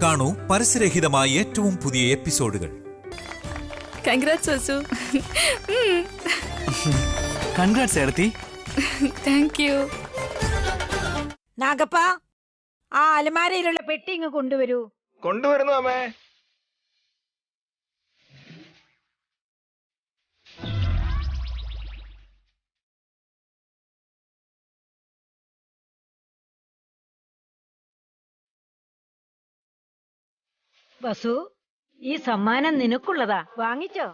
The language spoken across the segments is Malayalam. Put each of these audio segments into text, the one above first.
കാണൂ പരസ്യരഹിതമായ ഏറ്റവും പുതിയ എപ്പിസോഡുകൾ. കൺഗ്രാറ്റ്സ് വസു. കൺഗ്രാറ്റ്സ് ഏടത്തി. Thank you. നാഗപ്പ, ആ അലമാരയിലുള്ള പെട്ടി ഇങ്ങ് കൊണ്ടുവരൂ. കൊണ്ടുവരുന്നു അമ്മേ. വസു, ഈ സമ്മാനം നിനക്കുള്ളതാ, വാങ്ങിച്ചോ?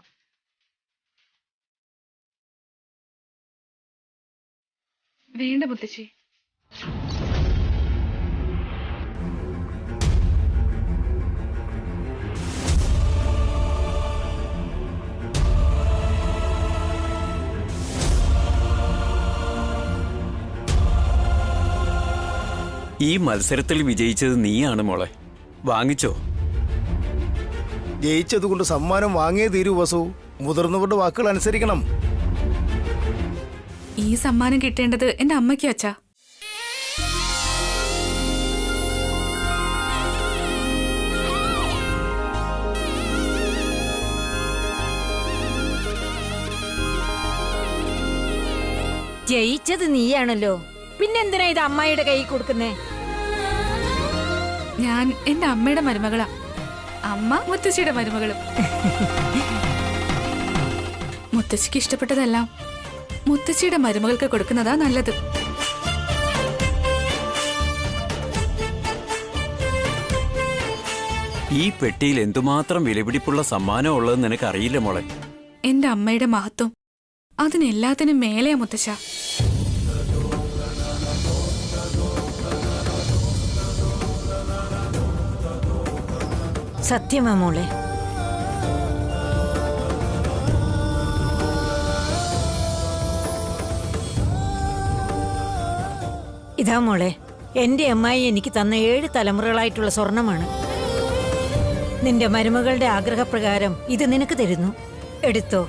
വേണ്ട മുത്തശ്ശി. ഈ മത്സരത്തിൽ വിജയിച്ചത് നീയാണ് മോളെ. വാങ്ങിച്ചോ? ജയിച്ചതുകൊണ്ട് സമ്മാനം വാങ്ങിയേ തീരൂ വസു. മുതിർന്നവരുടെ വാക്കുകൾ അനുസരിക്കണം. ഈ സമ്മാനം കിട്ടേണ്ടത് എന്റെ അമ്മയ്ക്ക് അച്ഛാ. ജയിച്ചത് നീയാണല്ലോ, പിന്നെന്തിനാ ഇത് അമ്മായിയുടെ കൈ കൊടുക്കുന്നേ? ഞാൻ എന്റെ അമ്മയുടെ മരുമകളാ, അമ്മ മുത്തശ്ശിയുടെ മരുമകളും. മുത്തശ്ശിക്ക് ഇഷ്ടപ്പെട്ടതെല്ലാം മുത്തശ്ശിയുടെ മരുമകൾക്ക് കൊടുക്കുന്നതാ നല്ലത്. ഈ പെട്ടിയിൽ എന്തുമാത്രം വിലപിടിപ്പുള്ള സമ്മാനം ഉള്ളതെന്ന് നിനക്കറിയില്ല മോളെ. എന്റെ അമ്മയുടെ മഹത്വം അതിനെല്ലാത്തിനും മേലെയാ മുത്തശ്ശ. സത്യമാ മോളെ. ഇതാ മോളെ, എന്റെ അമ്മായി എനിക്ക് തന്ന 7 തലമുറകളായിട്ടുള്ള സ്വർണമാണ്. നിന്റെ മരുമകളുടെ ആഗ്രഹപ്രകാരം ഇത് നിനക്ക് തരുന്നു, എടുത്തോ.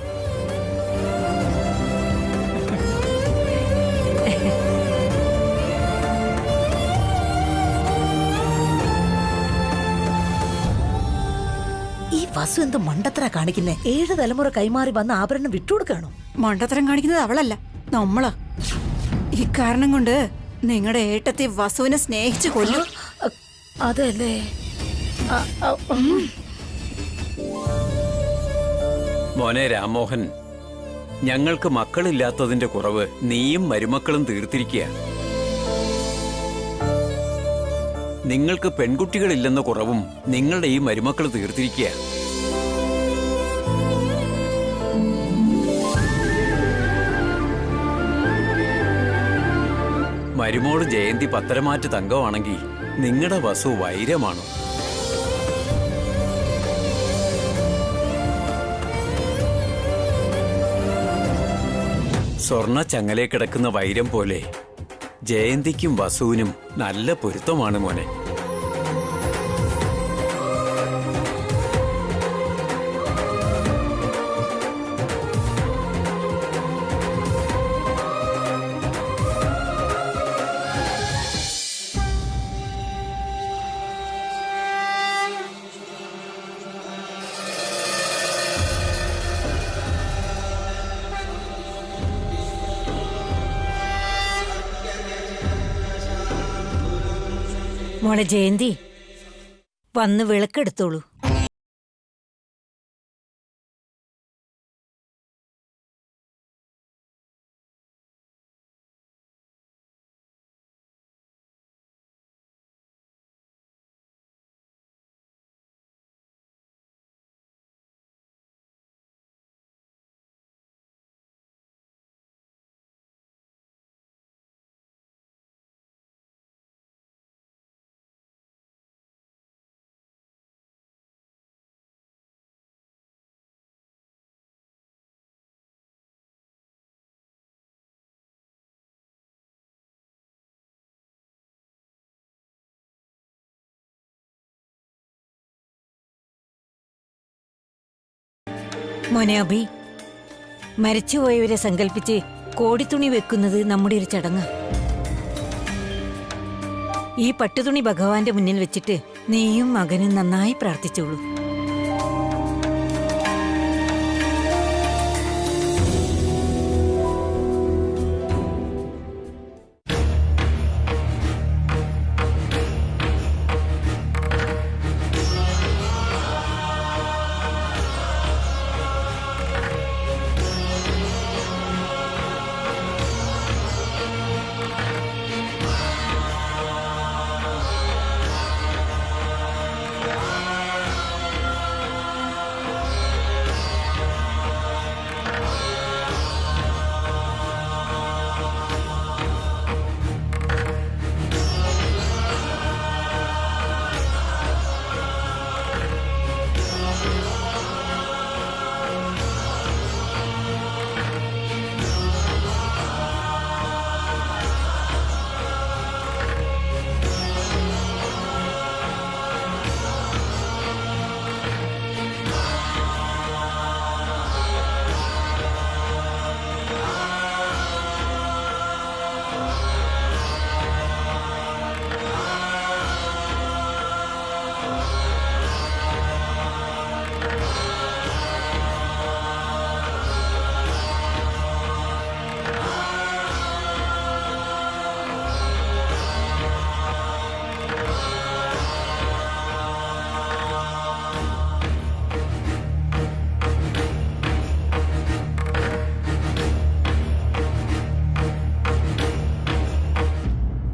ഈ വസു എന്ത് മണ്ടത്തര കാണിക്കുന്നേ? 7 തലമുറ കൈമാറി വന്ന ആഭരണം വിട്ടുകൊടുക്കാണോ? മണ്ടത്തരം കാണിക്കുന്നത് അവളല്ല, നമ്മളാ. ഇക്കാരണം കൊണ്ട് നിങ്ങളുടെ ഏട്ടത്തെ വസുവിനെ സ്നേഹിച്ചു കൊല്ലും. അതല്ലേ? മോനെ രാമോഹൻ, ഞങ്ങൾക്ക് മക്കളില്ലാത്തതിന്റെ കുറവ് നീയും മരുമക്കളും തീർത്തിരിക്കുക. നിങ്ങൾക്ക് പെൺകുട്ടികളില്ലെന്ന കുറവും നിങ്ങളുടെ ഈ മരുമക്കൾ തീർത്തിരിക്കുക. മരുമോള് ജയന്തി പത്തരമാറ്റ് തങ്കമാണെങ്കിൽ നിങ്ങളുടെ വസു വൈരമാണ്. സ്വർണ്ണ ചങ്ങലേ കിടക്കുന്ന വൈരം പോലെ ജയന്തിക്കും വസുവിനും നല്ല പൊരുത്തമാണ് മോനെ. മോളെ ജയന്തി, വന്ന് വിളക്കെടുത്തോളൂ. മോനെ അഭി, മരിച്ചുപോയവരെ സങ്കല്പിച്ച് കോടിത്തുണി വെക്കുന്നത് നമ്മുടെ ഒരു ചടങ്ങ്. ഈ പട്ടുതുണി ഭഗവാന്റെ മുന്നിൽ വെച്ചിട്ട് നീയും മകനും നന്നായി പ്രാർത്ഥിച്ചോളൂ.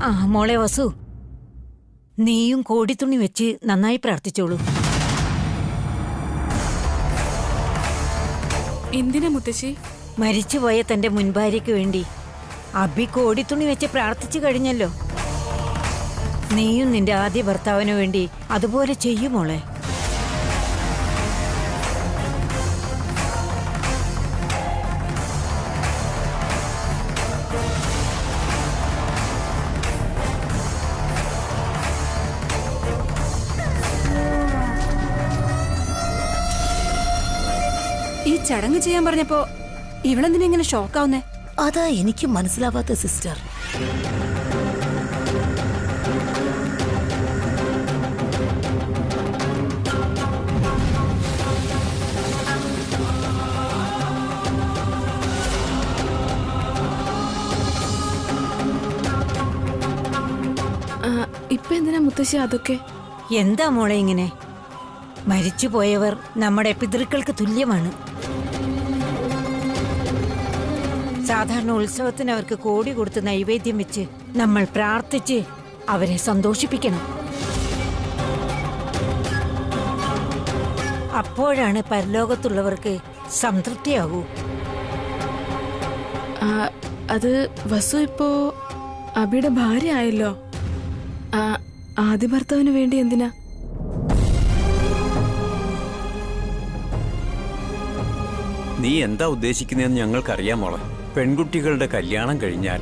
ആ മോളെ വസു, നീയും കോടിത്തുണി വെച്ച് നന്നായി പ്രാർത്ഥിച്ചോളൂ. എന്തിനാ മുത്തശ്ശി? മരിച്ചുപോയ തന്റെ മുൻഭാര്യയ്ക്ക് വേണ്ടി അബി കോടിത്തുണി വെച്ച് പ്രാർത്ഥിച്ചു കഴിഞ്ഞല്ലോ. നീയും നിന്റെ ആദ്യ ഭർത്താവിന് വേണ്ടി അതുപോലെ ചെയ്യുമോളെ. ഈ ചടങ്ങ് ചെയ്യാൻ പറഞ്ഞപ്പോ ഇവളെന്തിനാ ഇങ്ങനെ ഷോക്കാവുന്നേ? അതാ എനിക്ക് മനസ്സിലാവാത്ത സിസ്റ്റർ. ഇപ്പൊ എന്തിനാ മുത്തശ്ശി അതൊക്കെ? എന്താ മോളെ ഇങ്ങനെ? മരിച്ചുപോയവർ നമ്മുടെ പിതൃക്കൾക്ക് തുല്യമാണ്. സാധാരണ ഉത്സവത്തിന് അവർക്ക് കോടി കൊടുത്ത് നൈവേദ്യം വെച്ച് നമ്മൾ പ്രാർത്ഥിച്ച് അവരെ സന്തോഷിപ്പിക്കണം. അപ്പോഴാണ് പരലോകത്തുള്ളവർക്ക് സംതൃപ്തിയാകൂ. അത് വസു ഇപ്പോ അബിയുടെ ഭാര്യ ആയല്ലോ. ആദ്യ ഭർത്താവിന് വേണ്ടി എന്തിനാ? നീ എന്താ ഉദ്ദേശിക്കുന്നതെന്ന് ഞങ്ങൾക്കറിയാം മോളെ. പെൺകുട്ടികളുടെ കല്യാണം കഴിഞ്ഞാൽ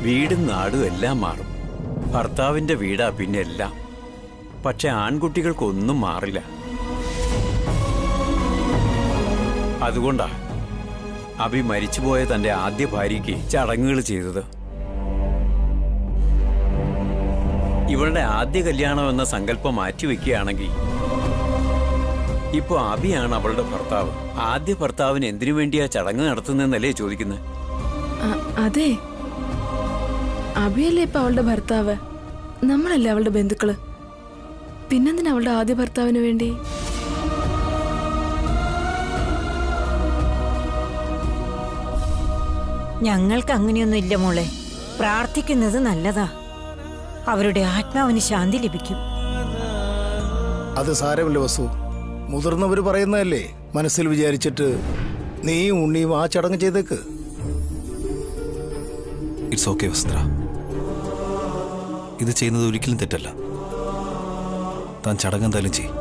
വീടും നാടും എല്ലാം മാറും. ഭർത്താവിന്റെ വീടാ പിന്നെ എല്ലാം. പക്ഷെ ആൺകുട്ടികൾക്കൊന്നും മാറില്ല. അതുകൊണ്ടാ അബി മരിച്ചുപോയ തന്റെ ആദ്യ ഭാര്യയ്ക്ക് ചടങ്ങുകൾ ചെയ്തത്. ഇവളുടെ ആദ്യ കല്യാണം എന്ന സങ്കല്പം മാറ്റിവെക്കുകയാണെങ്കിൽ ഇപ്പൊ അബിയാണ് അവളുടെ ഭർത്താവ്. ആദ്യ ഭർത്താവിന് എന്തിനു വേണ്ടിയാ ചടങ്ങ് നടത്തുന്നല്ലേ ചോദിക്കുന്നത്? അതെ, അബിയല്ലേ ഇപ്പൊ അവളുടെ ഭർത്താവ്, നമ്മളല്ലേ അവളുടെ ബന്ധുക്കള്. പിന്നെന്തിനാ അവളുടെ ആദ്യ ഭർത്താവിന് വേണ്ടി? ഞങ്ങൾക്ക് അങ്ങനെയൊന്നും ഇല്ല മോളെ. പ്രാർത്ഥിക്കുന്നത് നല്ലതാ. അവരുടെ ആത്മാവിന് ശാന്തി ലഭിക്കും. അത് സാരമില്ല വസു, മുതിർന്നവര് പറയുന്നതല്ലേ. മനസ്സിൽ വിചാരിച്ചിട്ട് നീയും ഉണ്ണിയും ആ ചടങ്ങ് ചെയ്തേക്ക്. ഇറ്റ്സ് ഓക്കെ വസ്ത്ര. ഇത് ചെയ്യുന്നത് ഒരിക്കലും തെറ്റല്ല. താൻ ചടങ്ങ് എന്തായാലും ചെയ്യും.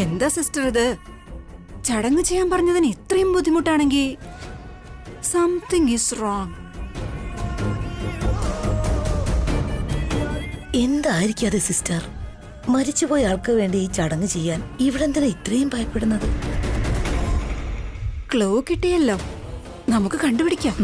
എന്താ സിസ്റ്റർ ഇത്? ചടങ്ങ് ചെയ്യാൻ പറഞ്ഞതിന് ഇത്രയും ബുദ്ധിമുട്ടാണെങ്കിൽ സംതിങ് ഈസ് റോങ്. എന്തായിരിക്കും അത് സിസ്റ്റർ? മരിച്ചുപോയ ആൾക്ക് വേണ്ടി ഈ ചടങ്ങ് ചെയ്യാൻ ഇവിടെന്തിനാ ഇത്രയും ഭയപ്പെടുന്നത്? ക്ലൂ കിട്ടിയല്ലോ, നമുക്ക് കണ്ടുപിടിക്കാം.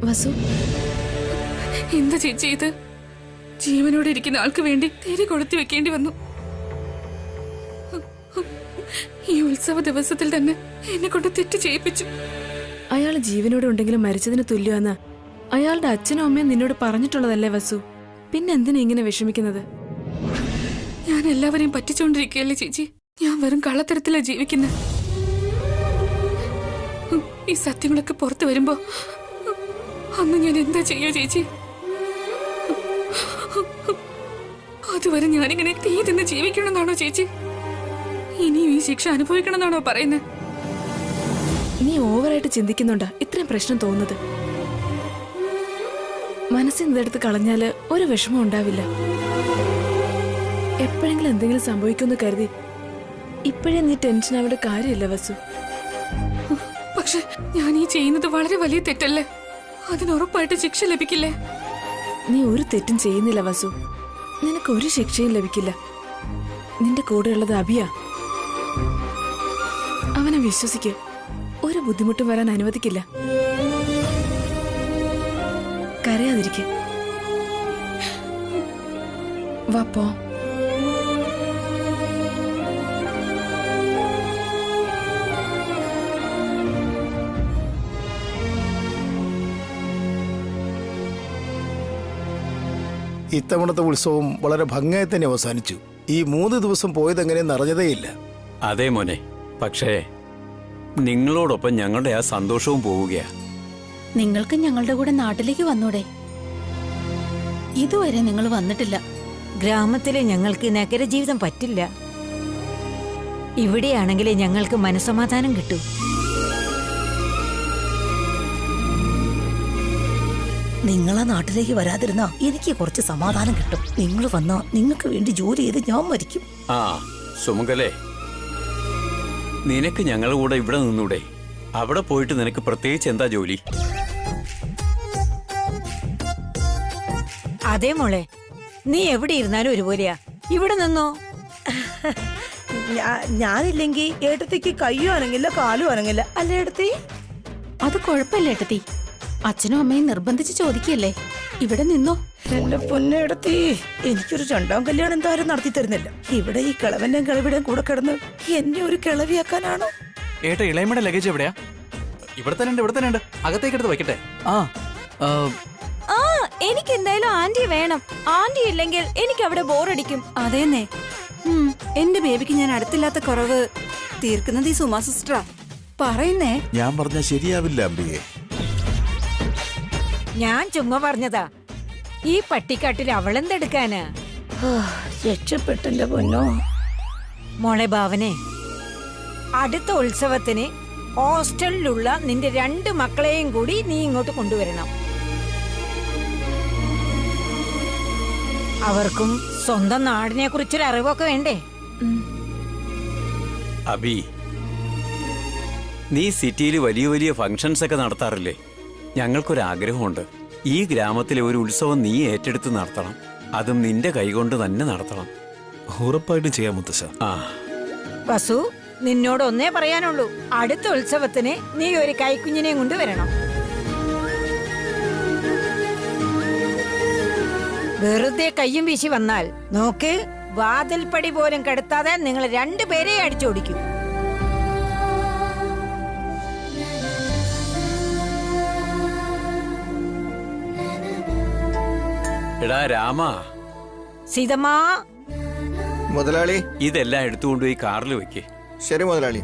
വസു, എന്താ ചേച്ചി ഇത്? ജീവനോടെ ഇരിക്കുന്ന ആൾക്ക് വേണ്ടി തിരി കൊളുത്തി വെക്കേണ്ടി വന്നു. ഈ ഉത്സവ ദിവസത്തിൽ തന്നെ എന്നെ കൊണ്ട് തെറ്റ് ചെയ്യിപ്പിച്ചു. അയാൾ ജീവനോടെ ഉണ്ടെങ്കിലും മരിച്ചതിന് തുല്യമെന്ന് അയാളുടെ അച്ഛനും അമ്മയും നിന്നോട് പറഞ്ഞിട്ടുള്ളതല്ലേ വസു? പിന്നെന്തിനാ ഇങ്ങനെ വിഷമിക്കുന്നത്? ഞാൻ എല്ലാവരെയും പറ്റിച്ചോണ്ടിരിക്കുകയല്ലേ ചേച്ചി? ഞാൻ വെറും കള്ളത്തരത്തിലാ ജീവിക്കുന്നത്. ഈ സത്യങ്ങളൊക്കെ പുറത്തു വരുമ്പോ അന്ന് ഞാൻ എന്താ ചെയ്യോ ചേച്ചി? അതുവരെ ഞാനിങ്ങനെ തീ തിന്ന് ജീവിക്കണമെന്നാണോ ചേച്ചി? ഇനിയും ഈ ശിക്ഷ അനുഭവിക്കണമെന്നാണോ പറയുന്നത്? നീ ഓവറായിട്ട് ചിന്തിക്കുന്നുണ്ടാ ഇത്രയും പ്രശ്നം തോന്നുന്നത്? മനസ്സിൽ നിന്നെടുത്ത് കളഞ്ഞാല് ഒരു വിഷമം ഉണ്ടാവില്ല. എപ്പോഴെങ്കിലും എന്തെങ്കിലും സംഭവിക്കുമെന്ന് കരുതി ഇപ്പോഴേ നീ ടെൻഷൻ ആവേണ്ട കാര്യമില്ല വസു. പക്ഷെ ഞാൻ ഈ ചെയ്യുന്നത് വളരെ വലിയ തെറ്റല്ലേ? അതിനുറപ്പായിട്ട് ശിക്ഷ ലഭിക്കില്ലേ? നീ ഒരു തെറ്റും ചെയ്യുന്നില്ല വസു. നിനക്ക് ഒരു ശിക്ഷയും ലഭിക്കില്ല. നിന്റെ കൂടെയുള്ളത് അഭിയാ. അവനെ വിശ്വസിക്ക്. ഒരു ബുദ്ധിമുട്ടും വരാൻ അനുവദിക്കില്ല. കരയാതിരിക്കെ. വാ പോ. ഇത്തവണത്തെ ഉത്സവം വളരെ ഭംഗിയായി തന്നെ അവസാനിച്ചു. ഈ 3 ദിവസം പോയതെങ്ങനെയെന്ന് അറിഞ്ഞതേയില്ല. അതെ മോനെ, പക്ഷേ നിങ്ങളോടൊപ്പം ഞങ്ങളുടെ ആ സന്തോഷവും പോവുകയാ. നിങ്ങൾക്ക് ഞങ്ങളുടെ കൂടെ നാട്ടിലേക്ക് വന്നൂടെ? ഇതുവരെ നിങ്ങൾ വന്നിട്ടില്ല. ഗ്രാമത്തിലെ ഞങ്ങൾക്ക് നഗര ജീവിതം പറ്റില്ല. ഇവിടെയാണെങ്കിലേ ഞങ്ങൾക്ക് മനസ്സമാധാനം കിട്ടൂ. നിങ്ങളാ നാട്ടിലേക്ക് വരാതിരുന്നാ എനിക്ക് കുറച്ച് സമാധാനം കിട്ടും. നിങ്ങൾ വന്നാ നിങ്ങൾക്ക് വേണ്ടി ജോലി ചെയ്ത് ഞാൻ മരിക്കും. ആ സുമംഗലേ, നിനക്ക് ഞങ്ങളുടെ കൂടെ ഇവിടെ നിന്നൂടെ? അവിടെ പോയിട്ട് നിനക്ക് പ്രത്യേകിച്ച് എന്താ ജോലി? അതേ മോളെ, നീ എവിടെ ഇരുന്നാലും ഒരുപോലെയാ. ഇവിടെ നിന്നോ. ഞാനില്ലെങ്കിൽ ഏട്ടത്തേക്ക് കയ്യോ അനങ്ങില്ല കാലും അനങ്ങില്ല. അല്ലേ ഏട്ടത്തി? അത് കുഴപ്പമില്ല ഏട്ടത്തി. അച്ഛനും അമ്മയും നിർബന്ധിച്ച് ചോദിക്കല്ലേ. ഇവിടെ നിന്നോ. എന്റെ പൊന്നേടത്തി, എനിക്കൊരു 2ാം കല്യാണം എന്തായാലും നടത്തി തരുന്നില്ല. ഇവിടെ ഈ കിളവന്റെ കിളവിടെയും കൂടെ കിടന്ന് എന്നെ ഒരു കിളവിയാക്കാനാണോ? ഏട്ടാ, ഇളയമ്മയുടെ ലഗേജ് എവിടെയാ? ഇവിടെ തന്നെ ഉണ്ട്. അകത്തേക്ക് എടുത്ത് വയ്ക്കട്ടെ? എനിക്ക് എന്തായാലും ആന്റി വേണം. ആന്റി ഇല്ലെങ്കിൽ എനിക്ക് അവിടെ ബോറടിക്കും. അതേന്നെ, എന്റെ ബേബിക്ക് ഞാൻ അടുത്തില്ലാത്ത കുറവ് തീർക്കുന്നത് ഈ സുമാ സിസ്റ്ററാ. പറയുന്നേ. ഞാൻ പറഞ്ഞ ശരിയാവില്ല അമ്പികെ. ഞാൻ ചുമ്മാ പറഞ്ഞതാ. ഈ പട്ടിക്കാട്ടിൽ അവളെന്തെടുക്കാനാ? രക്ഷപ്പെട്ടെന്റെ പൊന്നോ. മോളെ ഭാവനെ, അടുത്ത ഉത്സവത്തിന് ഹോസ്റ്റലിലുള്ള നിന്റെ 2 മക്കളെയും കൂടി നീ ഇങ്ങോട്ട് കൊണ്ടുവരണം. അവർക്കും സ്വന്തം നാടിനെ കുറിച്ചൊരു അറിവൊക്കെ വേണ്ടേ? അബി, നീ സിറ്റിയിൽ വലിയ വലിയ ഫംഗ്ഷൻസ് ഒക്കെ നടത്താറില്ലേ? ഞങ്ങൾക്കൊരാഗ്രഹമുണ്ട്. ഈ ഗ്രാമത്തിലെ ഒരു ഉത്സവം നീ ഏറ്റെടുത്ത് നടത്തണം. അതും നിന്റെ കൈകൊണ്ട് തന്നെ നടത്തണം. ഉറപ്പായിട്ടും ചെയ്യാം മുത്തശ്ശ. ആ വസു, നിന്നോട് ഒന്നേ പറയാനുള്ളൂ. അടുത്ത ഉത്സവത്തിന് നീ ഒരു കൈക്കുഞ്ഞിനെയും കൊണ്ടുവരണം. വെറുതെ കയ്യും വീശി വന്നാൽ നോക്ക്, വാതിൽപ്പടി പോലും കെടുത്താതെ നിങ്ങൾ 2 പേരെയും അടിച്ചോടിക്കും. എടാ രാമ, സീതമ്മ, മുതലാളി ഇതെല്ലാം എടുത്തുകൊണ്ടുപോയി കാറിൽ വെക്കേ. ശരി മുതലാളി.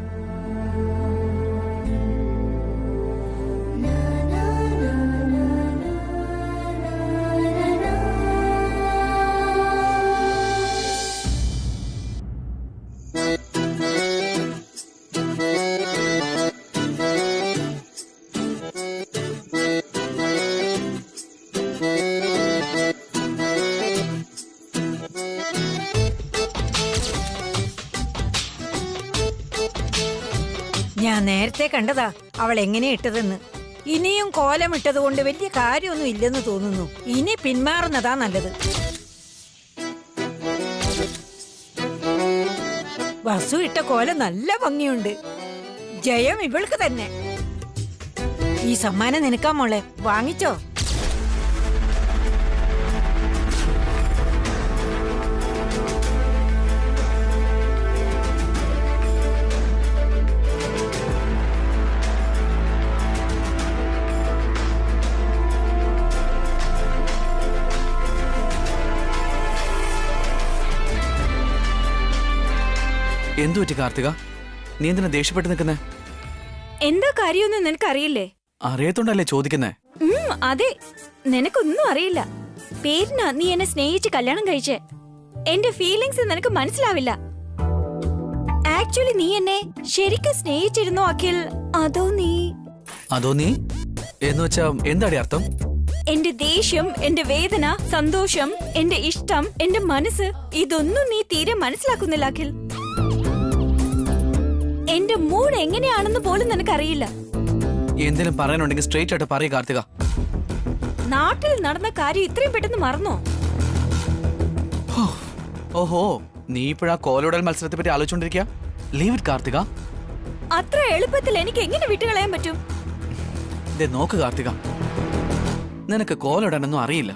ഞാൻ നേരത്തെ കണ്ടതാ അവൾ എങ്ങനെ ഇട്ടതെന്ന്. ഇനിയും കോലമിട്ടത് കൊണ്ട് വലിയ കാര്യമൊന്നും ഇല്ലെന്ന് തോന്നുന്നു. ഇനി പിന്മാറുന്നതാ നല്ലത്. വസു ഇട്ട കോലം നല്ല ഭംഗിയുണ്ട്. ജയം ഇവൾക്ക് തന്നെ. ഈ സമ്മാനം നിനക്കാ മോളെ, വാങ്ങിച്ചോ. എന്തു പറ്റി കാർത്തിക? നീ എന്തിനാ ദേഷ്യപ്പെട്ട് നിൽക്കുന്നേ? എന്താ കാര്യമൊന്നും നിനക്കറിയില്ലേ? അറിയത്തോണ്ടല്ലേ ചോദിക്കുന്നേ? അതെ, നിനക്കൊന്നും അറിയില്ല. പേരിനാ നീ എന്നെ സ്നേഹിച്ച് കല്യാണം കഴിച്ചേ. എന്റെ ഫീലിങ്സ് നിനക്ക് മനസ്സിലാവില്ല. ആക്ച്വലി നീ എന്നെ ശരിക്കും സ്നേഹിച്ചിരുന്നോ അഖിൽ? അതോ നീ എന്ന് വെച്ചാ എന്താടി അർത്ഥം? എന്റെ ദേഷ്യം, എന്റെ വേദന, സന്തോഷം, എന്റെ ഇഷ്ടം, എന്റെ മനസ്സ്, ഇതൊന്നും നീ തീരെ മനസ്സിലാക്കുന്നില്ല അഖിൽ. എന്റെ മൂഡ് എങ്ങനെയാണെന്ന് പോലും നിനക്കറിയില്ല. എന്തെങ്കിലും പറയാനുണ്ടെങ്കിൽ സ്ട്രേറ്റ് ആയിട്ട് പറയൂ കാർത്തിക. നാട്ടിൽ നടന്ന കാര്യം ഇത്രയും പെട്ടെന്ന് മറന്നോ? ഓഹോ, നീ ഇപ്പോഴാ കോലോടൽ മത്സരത്തെ പറ്റി ആലോചിച്ചോണ്ടിരിക്കുക? Leave it Karthika. അത്ര എളുപ്പത്തിൽ എനിക്ക് എങ്ങനെ വിട്ടുകളയാൻ പറ്റും? നോക്ക് കാർത്തിക, നിനക്ക് കോലോടാനൊന്നും അറിയില്ല.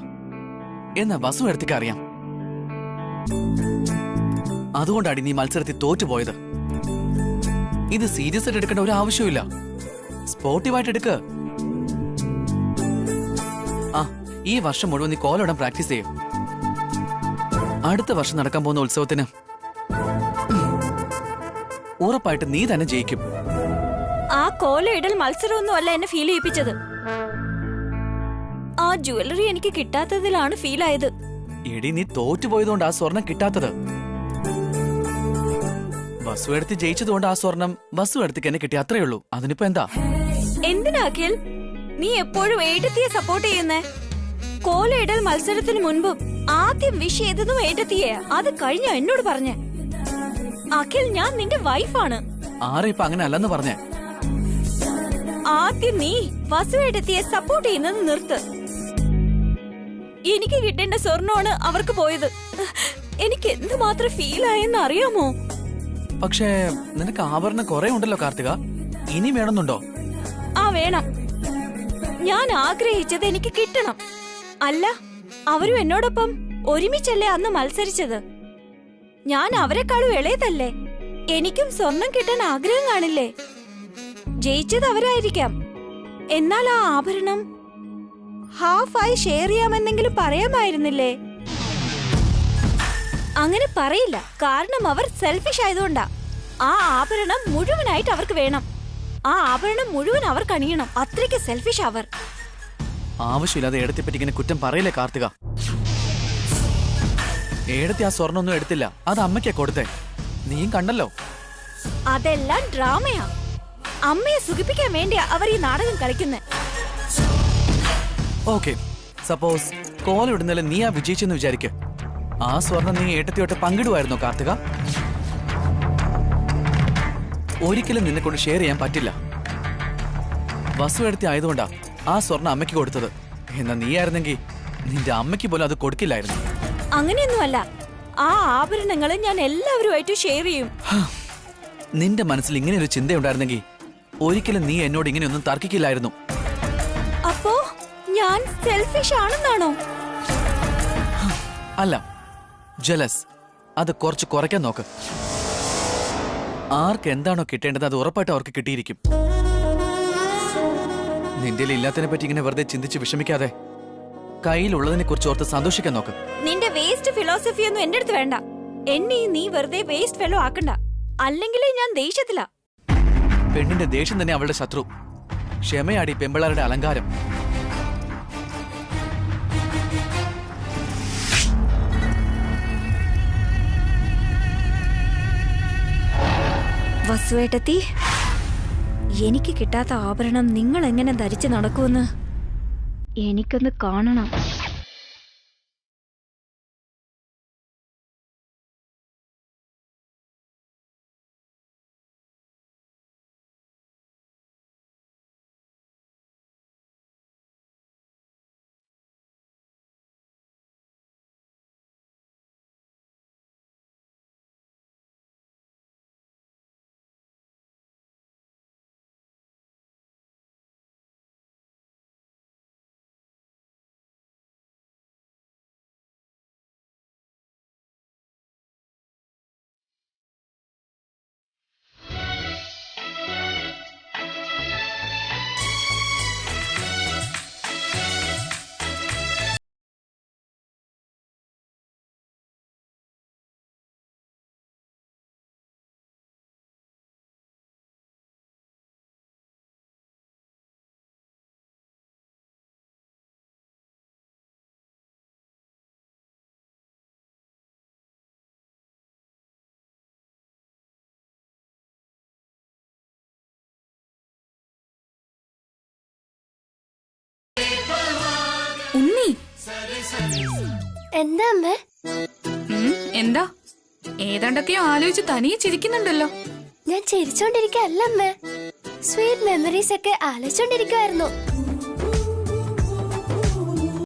എന്നാ വസു എടുത്തേക്ക് അറിയാം. അതുകൊണ്ടാണ് നീ മത്സരത്തിൽ തോറ്റുപോയത്. ഇത് സീരിയസ് ആയിട്ട് എടുക്കേണ്ട ഒരു ആവശ്യമില്ല. സ്പോർട്ടീവായിട്ട് എടുക്ക. ആ, ഈ വർഷം മുഴുവൻ നീ കോലോടാൻ പ്രാക്ടീസ് ചെയ്യും. അടുത്ത വർഷം നടക്കാൻ പോകുന്ന ഉത്സവത്തിന് ഉറപ്പായിട്ട് നീ തന്നെ ജയിക്കും. ആ കോലയിടൽ മത്സരമൊന്നും അല്ല എന്നെ ഫീൽ ചെയ്യിപ്പിച്ചത്. ആ ജ്വല്ലറി എനിക്ക് കിട്ടാത്തതിലാണ് ഫീൽ ആയത്. എടി, നീ തോറ്റുപോയതുകൊണ്ട് ആ സ്വർണം കിട്ടാത്തത്. വസു എടുത്ത് ജയിച്ചതുകൊണ്ട് ആ സ്വർണം വസു എടുത്തേക്ക് എന്നെ കിട്ടി, അത്രേ ഉള്ളൂ. അതിനിപ്പോ എന്താ? എന്തിനാ അഖിൽ നീ എപ്പോഴും ഏട്ടത്തിയെ സപ്പോർട്ട് ചെയ്യുന്നേ? കോലയിടൽ മത്സരത്തിന് മുൻപും ആദ്യം വിഷ് ചെയ്തതും ഏട്ടത്തിയെ. അത് കഴിഞ്ഞ എന്നോട് പറഞ്ഞേ. അഖിൽ, ഞാൻ നിന്റെ വൈഫാണ്. ആരെ ഇപ്പൊ അങ്ങനെ അല്ലെന്ന് പറഞ്ഞേ? ആദ്യം നീ വസു ഏട്ടത്തിയെ സപ്പോർട്ട് ചെയ്യുന്നത് നിർത്ത്. എനിക്ക് കിട്ടേണ്ട സ്വർണ്ണമാണ് അവർക്ക് പോയത്. എനിക്ക് എന്തുമാത്രം ഫീൽ ആയെന്ന് അറിയാമോ? പക്ഷേ നിനക്ക് ആഭരണം കുറെ ഉണ്ടല്ലോ കാർത്തിക. ഇനി വേണമെന്നുണ്ടോ? ആ, വേണം. ഞാൻ ആഗ്രഹിച്ചത് എനിക്ക് കിട്ടണം. അല്ല, അവരും എന്നോടൊപ്പം ഒരുമിച്ചല്ലേ അന്ന് മത്സരിച്ചത്. ഞാൻ അവരെക്കാളും ഇളയതല്ലേ. എനിക്കും സ്വർണം കിട്ടാൻ ആഗ്രഹം കാണില്ലേ? ജയിച്ചത് അവരായിരിക്കാം. എന്നാൽ ആ ആഭരണം ഹാഫായി ഷെയർ ചെയ്യാമെന്നെങ്കിലും പറയാമായിരുന്നില്ലേ? അങ്ങനെ പറയില്ല, കാരണം അവർ സെൽഫിഷ് ആയതുകൊണ്ടാ. ആ ആഭരണം മുഴുവനായിട്ട് അവർക്ക് വേണം. ആ ആഭരണം മുഴുവൻ അവർക്ക് അണിയണം. അത്രയ്ക്ക് സെൽഫിഷ് അവർ. ആവശ്യമില്ലാതെ ഏടത്തെ പറ്റി ഇങ്ങനെ കുറ്റം പറയില്ലേ കാർത്തിക. ഏടത്തെ ആ സ്വർണ്ണമൊന്നും എടുത്തില്ല, അത് അമ്മയ്ക്കാ കൊടുത്തേ. നീയും കണ്ടല്ലോ. അതെല്ലാം ഡ്രാമയാ. അമ്മയെ സുഖിപ്പിക്കാൻ വേണ്ടിയാ അവർ ഈ നാടകം കളിക്കുന്നത്. ഓക്കെ, സപ്പോസ് കോൾ ഇടുന്നല്ലേ നീ ആ വിജയിച്ചെന്ന് വിചാരിക്ക. ആ സ്വർണം നീ ഏട്ടത്തിയോട്ട് പങ്കിടുവായിരുന്നോ കാർത്തിക? ഒരിക്കലും നിന്നെ കൊണ്ട് ഷെയർ ചെയ്യാൻ പറ്റില്ല. വസു എടുത്തി ആയതുകൊണ്ടാ ആ സ്വർണം അമ്മയ്ക്ക് കൊടുത്തത്. എന്നാ നീ ആയിരുന്നെങ്കിൽ നിന്റെ അമ്മയ്ക്ക് പോലും അത് കൊടുക്കില്ലായിരുന്നു. അങ്ങനെയൊന്നുമല്ല. ആ ആഭരണങ്ങൾ ഞാൻ എല്ലാവരുമായിട്ട് ഷെയർ ചെയ്യും. നിന്റെ മനസ്സിൽ ഇങ്ങനെ ഒരു ചിന്തയുണ്ടായിരുന്നെങ്കിൽ ഒരിക്കലും നീ എന്നോട് ഇങ്ങനെയൊന്നും തർക്കിക്കില്ലായിരുന്നു. അപ്പോ ഞാൻ സെൽഫിഷ് ആണെന്നാണോ? അല്ല, ജലസ്. അത് കുറച്ച് കുറയ്ക്കാൻ നോക്ക്. ആർക്ക് എന്താണോ കിട്ടേണ്ടത് അത് ഉറപ്പായിട്ട് അവർക്ക് കിട്ടിയിരിക്കും. നിന്റെ ഇല്ലാത്തതിനെ പറ്റി ഇങ്ങനെ വെറുതെ ചിന്തിച്ച് വിഷമിക്കാതെ കയ്യിലുള്ളതിനെ കുറിച്ച് ഓർത്ത് സന്തോഷിക്കാൻ നോക്ക്. നിന്റെ വേസ്റ്റ് ഫിലോസഫി ഒന്നും എന്റെ അടുത്ത് വേണ്ട. എന്നെ നീ വെറുതെ വേസ്റ്റ് ഫെലോ ആക്കണ്ട. അല്ലെങ്കിൽ ഞാൻ ദേഷ്യത്തില. പെണ്ണിന്റെ ദേഷ്യം തന്നെ അവളുടെ ശത്രു. ക്ഷമയാടി പെമ്പിളാരുടെ അലങ്കാരം. വസുവേട്ടത്തി, എനിക്ക് കിട്ടാത്ത ആഭരണം നിങ്ങൾ എങ്ങനെ ധരിച്ചു നടക്കുമെന്ന് എനിക്കൊന്ന് കാണണം. ഉണ്ണി, എന്താ അമ്മ? എന്താ ഏതാണ്ടൊക്കെയോ ആലോചിച്ച് തനിയെ ചിരിക്കുന്നുണ്ടല്ലോ. ഞാൻ ചിരിച്ചോണ്ടിരിക്കല്ല അമ്മ. സ്വീറ്റ് മെമ്മറീസ് ഒക്കെ ആലോചിച്ചോണ്ടിരിക്കുവായിരുന്നു.